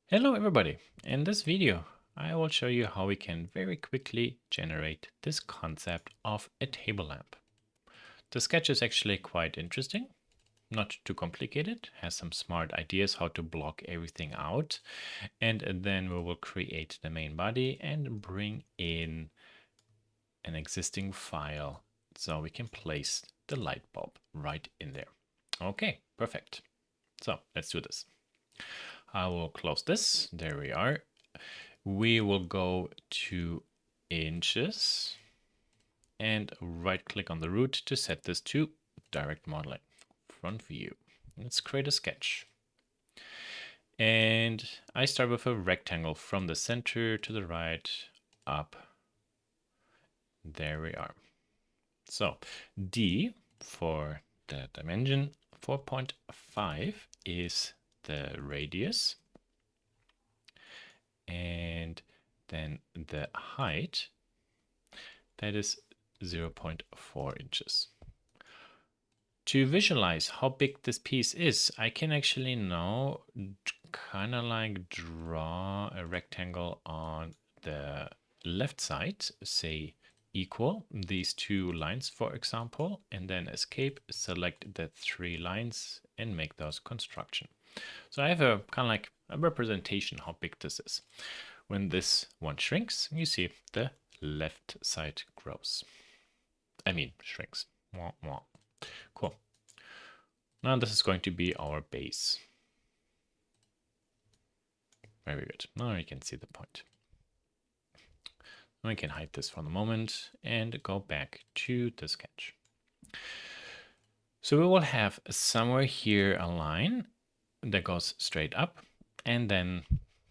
Hello everybody! In this video I will show you how we can very quickly generate this concept of a table lamp. The sketch is actually quite interesting, not too complicated, has some smart ideas how to block everything out, and then we will create the main body and bring in an existing file so we can place the light bulb right in there. Okay, perfect. So let's do this. I will close this. There we are. We will go to inches and right click on the root to set this to direct modeling, front view. Let's create a sketch. And I start with a rectangle from the center to the right up. There we are. So D for the dimension, 4.5 is the radius. And then the height, that is 0.4 inches. To visualize how big this piece is, I can actually now kind of like draw a rectangle on the left side, say equal these two lines, for example, and then escape, select the three lines and make those construction. So I have a kind of like a representation how big this is. When this one shrinks, you see the left side grows. I mean, shrinks. Wah, wah. Cool. Now this is going to be our base. Very good. Now you can see the point. Now we can hide this for the moment and go back to the sketch. So we will have somewhere here a line that goes straight up and then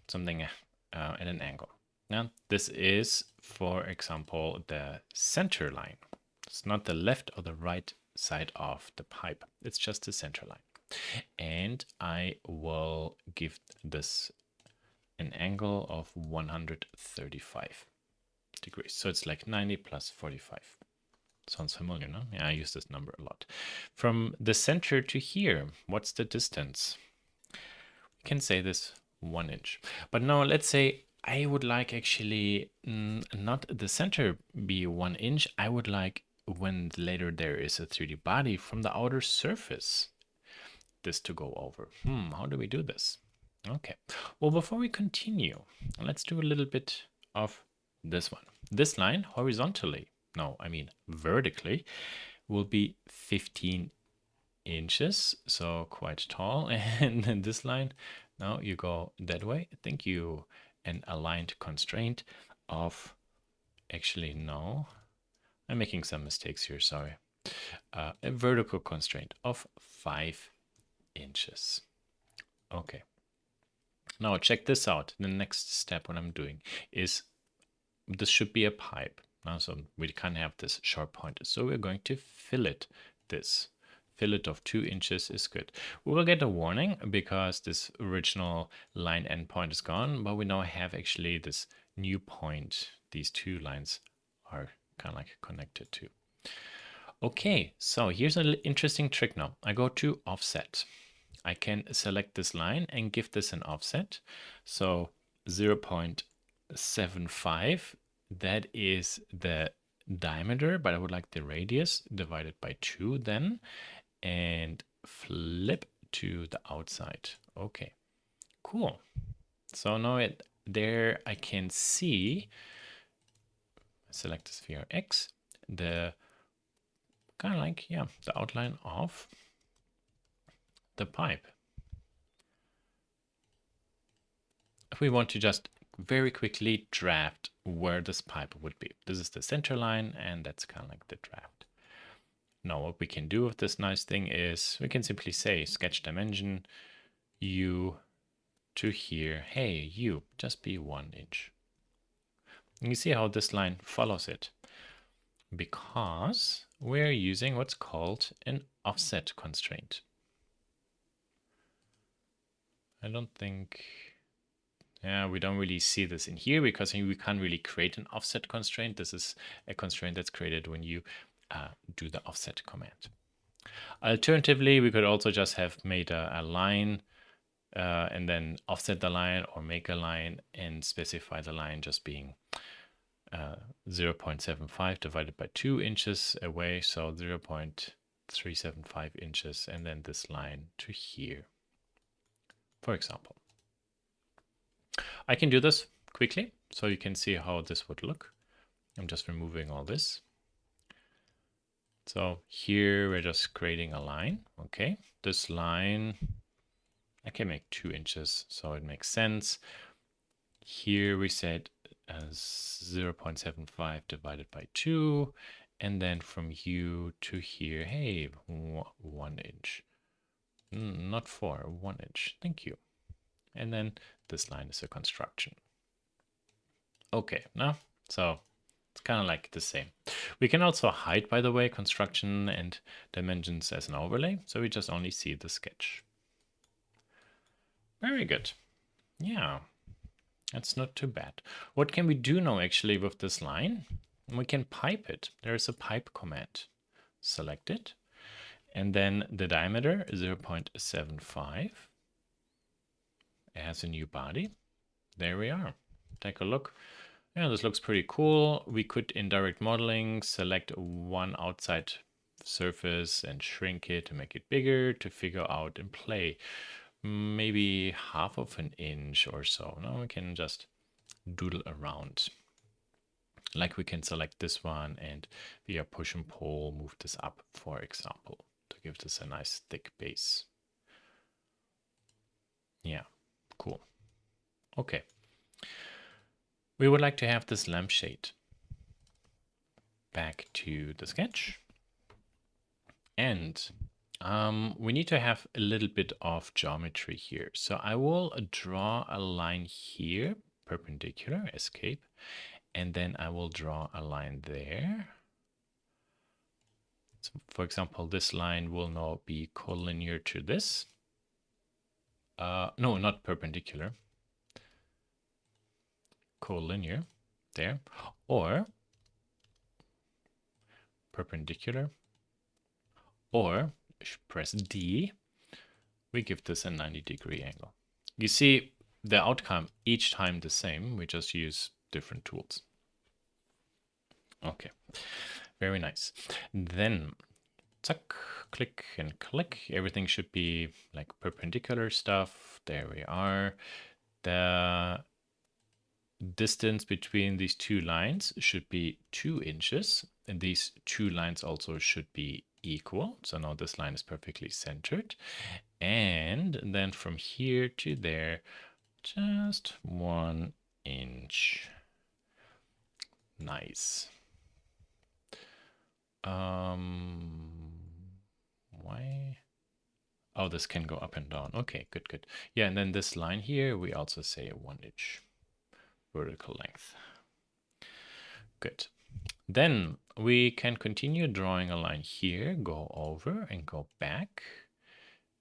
something at an angle. Now this is, for example, the center line. It's not the left or the right side of the pipe. It's just the center line. And I will give this an angle of 135 degrees. So it's like 90 plus 45. Sounds familiar, no? Yeah, I use this number a lot. From the center to here, what's the distance? We can say this 1 inch. But now let's say I would like actually not the center be 1 inch. I would like when later there is a 3D body from the outer surface this to go over. How do we do this? Okay, well, before we continue, let's do a little bit of this one. This line horizontally, no, I mean vertically, will be 15 inches, so quite tall. And then this line, now you go that way. Thank you. An aligned constraint of, actually, no, I'm making some mistakes here, sorry. A vertical constraint of 5 inches. Okay. Now check this out. The next step what I'm doing is this should be a pipe. Now, so we can't have this sharp point. So we're going to fillet this. Fillet of 2 inches is good. We will get a warning because this original line endpoint is gone, but we now have actually this new point. These two lines are kind of like connected to. Okay, so here's an interesting trick now. I go to offset. I can select this line and give this an offset. So 0.75, that is the diameter, but I would like the radius divided by 2 then, and flip to the outside. Okay, cool. So now there I can see, select the sphere X, the kind of like, yeah, the outline of the pipe. If we want to just very quickly draft where this pipe would be. This is the center line, and that's kind of like the draft. Now what we can do with this nice thing is we can simply say sketch dimension u to here. Hey, you, just be 1 inch. And you see how this line follows it, because we're using what's called an offset constraint. I don't think, yeah, we don't really see this in here because we can't really create an offset constraint. This is a constraint that's created when you do the offset command. Alternatively, we could also just have made a line and then offset the line or make a line and specify the line just being 0.75 divided by 2 inches away, so 0.375 inches, and then this line to here, for example. I can do this quickly so you can see how this would look. I'm just removing all this. So here we're just creating a line. Okay, this line I can make 2 inches, so it makes sense. Here we said 0.75 divided by 2, and then from you to here, hey, 1 inch. Not 4, 1 inch. Thank you. And then this line is a construction. Okay, now, so it's kind of like the same. We can also hide, by the way, construction and dimensions as an overlay, so we just only see the sketch. Very good. Yeah, that's not too bad. What can we do now actually with this line? We can pipe it. There's a pipe command. Select it. And then the diameter is 0.75. It has a new body. There we are. Take a look. Yeah, this looks pretty cool. We could, in direct modeling, select one outside surface and shrink it to make it bigger to figure out and play. Maybe half of an inch or so. Now we can just doodle around. Like we can select this one and via push and pull move this up, for example, to give this a nice thick base. Yeah, cool. Okay. We would like to have this lampshade. Back to the sketch. And we need to have a little bit of geometry here. So I will draw a line here, perpendicular, escape, and then I will draw a line there. So for example, this line will now be collinear to this. No, not perpendicular. Collinear, there. Or perpendicular. Or press D. We give this a 90-degree angle. You see the outcome each time the same. We just use different tools. Okay, very nice. Then, tuck, click and click. Everything should be like perpendicular stuff. There we are. The distance between these two lines should be 2 inches. And these two lines also should be equal. So now this line is perfectly centered. And then from here to there, just 1 inch. Nice. Why? Oh, this can go up and down. Okay, good, good. Yeah, and then this line here, we also say 1 inch vertical length. Good. Then we can continue drawing a line here, go over and go back.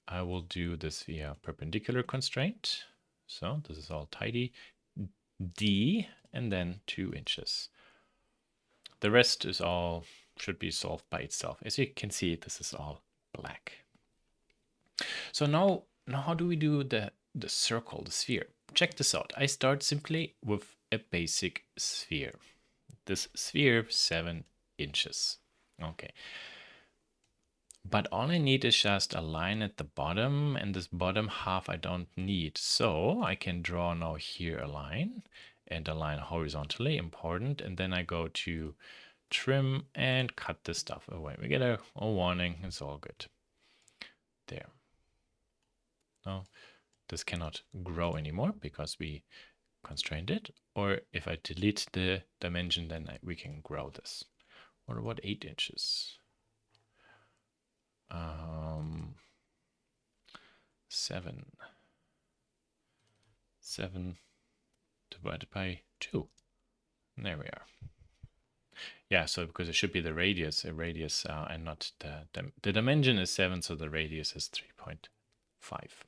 I will do this via perpendicular constraint. So this is all tidy. D and then 2 inches. The rest is all should be solved by itself. As you can see, this is all black. So now how do we do the circle, the sphere? Check this out. I start simply with a basic sphere. This sphere, 7 inches. Okay. But all I need is just a line at the bottom, and this bottom half I don't need. So I can draw now here a line and a line horizontally, important. And then I go to trim and cut this stuff away. We get a warning, it's all good. There. Now this cannot grow anymore because we constrained it. Or if I delete the dimension, then we can grow this. What about 8 inches? 7 divided by 2. And there we are. Yeah, so because it should be the radius, and not the dimension is 7, so the radius is 3.5.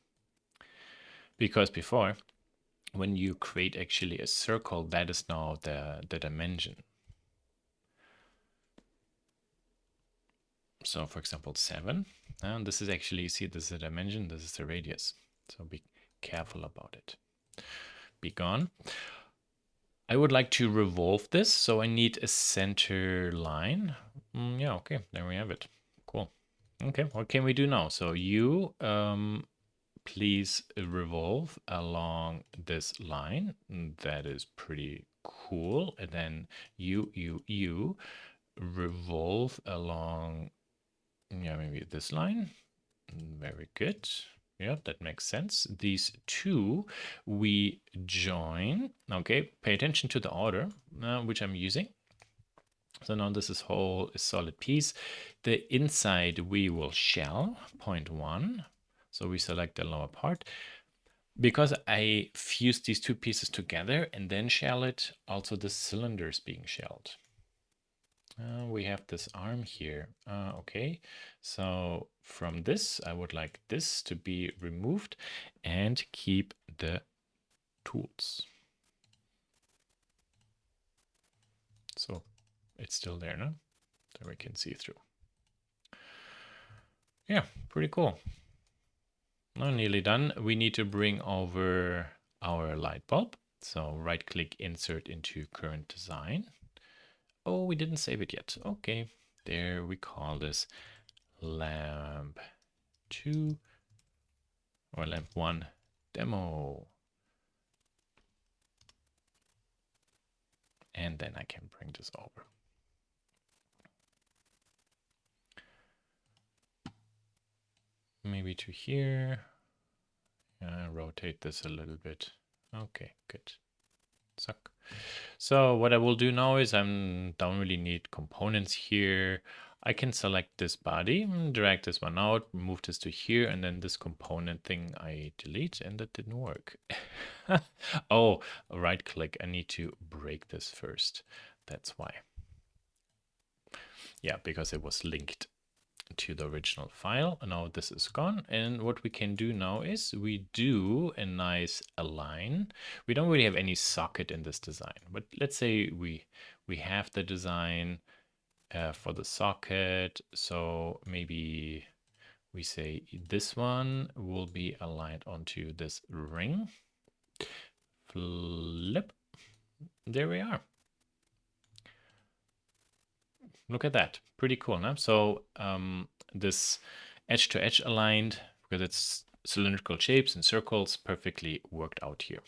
Because before, when you create actually a circle, that is now the dimension. So for example, 7, and this is actually, you see, this is the dimension, this is the radius. So we careful about it. Be gone. I would like to revolve this, so I need a center line. Yeah, okay, there we have it. Cool. Okay, what can we do now? So you please revolve along this line. That is pretty cool. And then you revolve along, yeah, maybe this line. Very good. Yeah, that makes sense. These two we join. Okay, pay attention to the order which I'm using. So now this is whole a solid piece. The inside we will shell, 0.1. So we select the lower part. Because I fused these two pieces together and then shell it, also the cylinder is being shelled. We have this arm here. Okay, so from this, I would like this to be removed and keep the tools. So it's still there now, so we can see through. Yeah, pretty cool. Now nearly done. We need to bring over our light bulb. So right click, insert into current design. Oh, we didn't save it yet. Okay, there we call this lamp 2 or lamp 1 demo. And then I can bring this over. Maybe to here. Rotate this a little bit. Okay, good. Suck. So what I will do now is I don't really need components here. I can select this body, drag this one out, move this to here, and then this component thing I delete, and that didn't work. Oh, right click. I need to break this first. That's why. Yeah, because it was linked to the original file. Now this is gone. And what we can do now is we do a nice align. We don't really have any socket in this design, but let's say we have the design for the socket. So maybe we say this one will be aligned onto this ring. Flip. There we are. Look at that. Pretty cool, no? So this edge to edge aligned, because it's cylindrical shapes and circles, perfectly worked out here.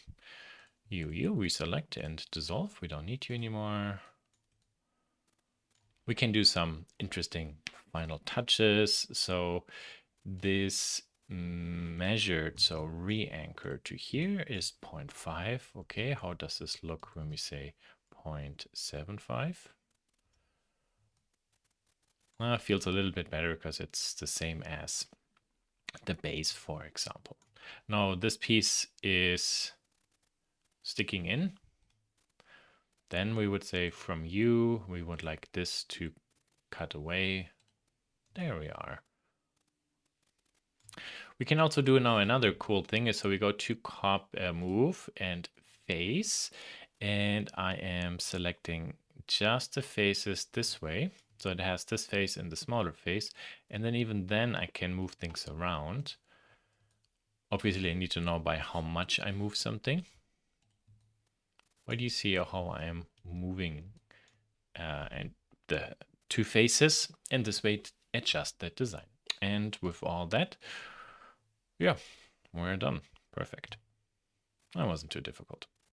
We select and dissolve. We don't need you anymore. We can do some interesting final touches. So this measured, so re-anchor to here is 0.5. Okay, how does this look when we say 0.75? Feels a little bit better because it's the same as the base, for example. Now this piece is sticking in. Then we would say from you, we would like this to cut away. There we are. We can also do now another cool thing is so we go to move and face, and I am selecting just the faces this way. So it has this face and the smaller face. And then even then I can move things around. Obviously I need to know by how much I move something. Why do you see how I am moving and the two faces, and this way adjust that design. And with all that, yeah, we're done. Perfect. That wasn't too difficult.